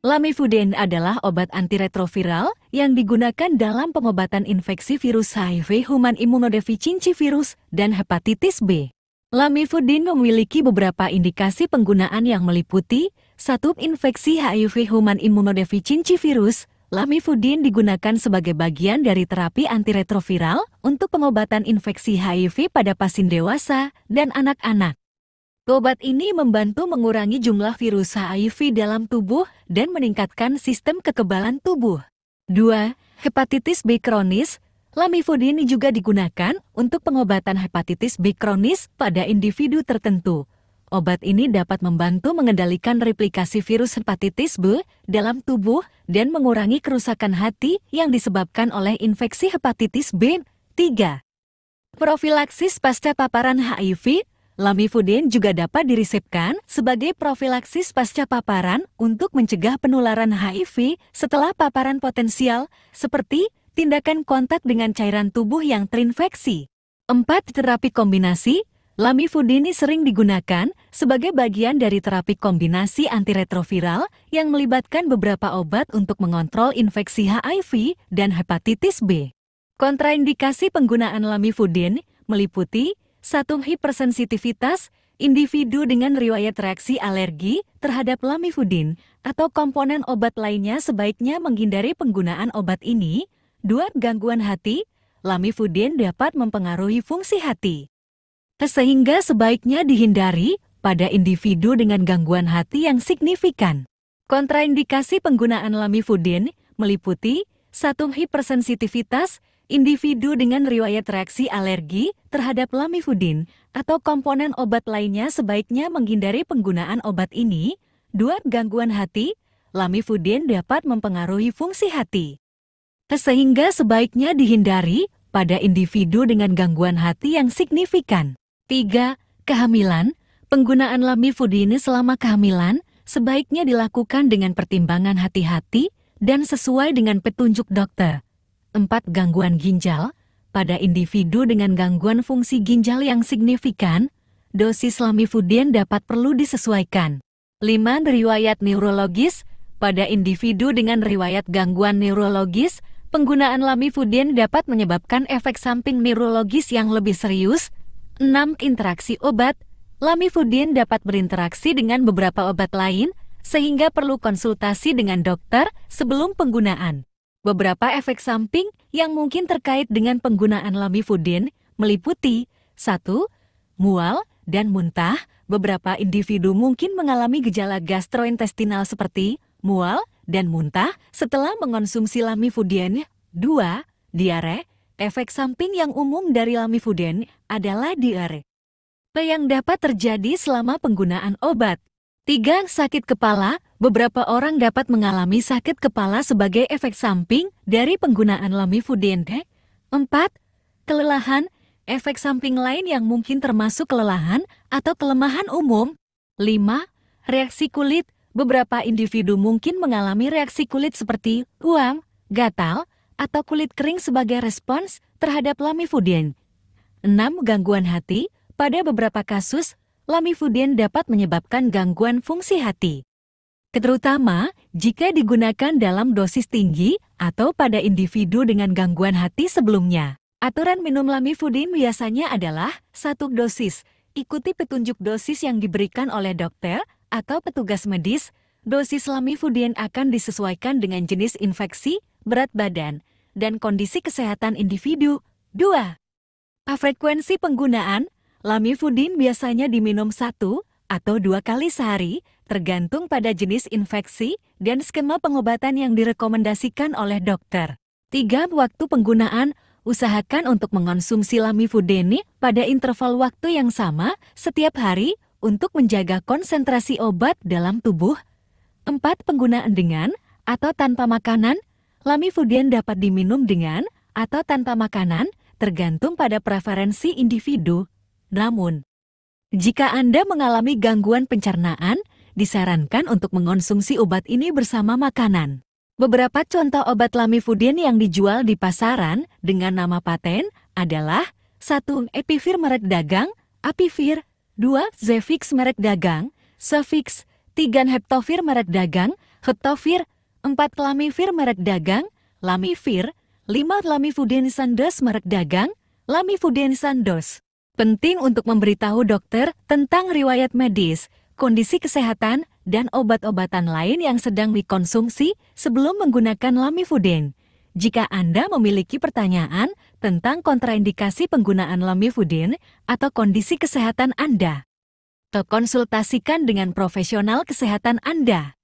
Lamivudine adalah obat antiretroviral yang digunakan dalam pengobatan infeksi virus HIV human immunodeficiency virus dan hepatitis B. Lamivudine memiliki beberapa indikasi penggunaan yang meliputi 1. Infeksi HIV human immunodeficiency virus. Lamivudine digunakan sebagai bagian dari terapi antiretroviral untuk pengobatan infeksi HIV pada pasien dewasa dan anak-anak. Obat ini membantu mengurangi jumlah virus HIV dalam tubuh dan meningkatkan sistem kekebalan tubuh. 2. Hepatitis B kronis. Lamivudine juga digunakan untuk pengobatan hepatitis B kronis pada individu tertentu. Obat ini dapat membantu mengendalikan replikasi virus hepatitis B dalam tubuh dan mengurangi kerusakan hati yang disebabkan oleh infeksi hepatitis B. 3. Profilaksis pasca paparan HIV. Lamivudine juga dapat diresepkan sebagai profilaksis pasca paparan untuk mencegah penularan HIV setelah paparan potensial, seperti tindakan kontak dengan cairan tubuh yang terinfeksi. 4. Terapi kombinasi. Lamivudine sering digunakan sebagai bagian dari terapi kombinasi antiretroviral yang melibatkan beberapa obat untuk mengontrol infeksi HIV dan hepatitis B. Kontraindikasi penggunaan lamivudine meliputi 1. Hipersensitivitas. Individu dengan riwayat reaksi alergi terhadap lamivudine atau komponen obat lainnya sebaiknya menghindari penggunaan obat ini. 2. Gangguan hati. Lamivudine dapat mempengaruhi fungsi hati, sehingga sebaiknya dihindari pada individu dengan gangguan hati yang signifikan. Kontraindikasi penggunaan lamivudine meliputi 1. Hipersensitivitas. Individu dengan riwayat reaksi alergi terhadap lamivudine atau komponen obat lainnya sebaiknya menghindari penggunaan obat ini. 2. Gangguan hati. Lamivudine dapat mempengaruhi fungsi hati, sehingga sebaiknya dihindari pada individu dengan gangguan hati yang signifikan. 3. Kehamilan. Penggunaan lamivudine selama kehamilan sebaiknya dilakukan dengan pertimbangan hati-hati dan sesuai dengan petunjuk dokter. 4. Gangguan ginjal. Pada individu dengan gangguan fungsi ginjal yang signifikan, dosis lamivudine dapat perlu disesuaikan. 5. Riwayat neurologis. Pada individu dengan riwayat gangguan neurologis, penggunaan lamivudine dapat menyebabkan efek samping neurologis yang lebih serius. 6. Interaksi obat. Lamivudine dapat berinteraksi dengan beberapa obat lain, sehingga perlu konsultasi dengan dokter sebelum penggunaan. Beberapa efek samping yang mungkin terkait dengan penggunaan lamivudine meliputi 1. Mual dan muntah. Beberapa individu mungkin mengalami gejala gastrointestinal seperti mual dan muntah setelah mengonsumsi lamivudine. 2. Diare. Efek samping yang umum dari lamivudine adalah diare yang dapat terjadi selama penggunaan obat. 3. Sakit kepala. Beberapa orang dapat mengalami sakit kepala sebagai efek samping dari penggunaan lamivudine. 4. Kelelahan. Efek samping lain yang mungkin termasuk kelelahan atau kelemahan umum. 5. Reaksi kulit. Beberapa individu mungkin mengalami reaksi kulit seperti ruam, gatal, atau kulit kering sebagai respons terhadap lamivudine. 6. Gangguan hati. Pada beberapa kasus, lamivudine dapat menyebabkan gangguan fungsi hati, terutama jika digunakan dalam dosis tinggi atau pada individu dengan gangguan hati sebelumnya. Aturan minum lamivudine biasanya adalah 1 dosis. Ikuti petunjuk dosis yang diberikan oleh dokter atau petugas medis. Dosis lamivudine akan disesuaikan dengan jenis infeksi, berat badan, dan kondisi kesehatan individu. 2. Frekuensi penggunaan. Lamivudine biasanya diminum 1 atau 2 kali sehari, tergantung pada jenis infeksi dan skema pengobatan yang direkomendasikan oleh dokter. 3. Waktu penggunaan. Usahakan untuk mengonsumsi lamivudine pada interval waktu yang sama setiap hari untuk menjaga konsentrasi obat dalam tubuh. 4. Penggunaan dengan atau tanpa makanan. Lamivudine dapat diminum dengan atau tanpa makanan, tergantung pada preferensi individu. Namun, jika Anda mengalami gangguan pencernaan, disarankan untuk mengonsumsi obat ini bersama makanan. Beberapa contoh obat lamivudine yang dijual di pasaran dengan nama paten adalah 1. Epivir merek dagang, Apivir. 2. Zevix merek dagang, Sofix. 3. Heptovir merek dagang, Hetofir, 4 Lamivir merek dagang, Lamivir, 5 Lamivudine Sandoz merek dagang, Lamivudine Sandoz. Penting untuk memberitahu dokter tentang riwayat medis, kondisi kesehatan, dan obat-obatan lain yang sedang dikonsumsi sebelum menggunakan Lamivudine. Jika Anda memiliki pertanyaan tentang kontraindikasi penggunaan Lamivudine atau kondisi kesehatan Anda, konsultasikan dengan profesional kesehatan Anda.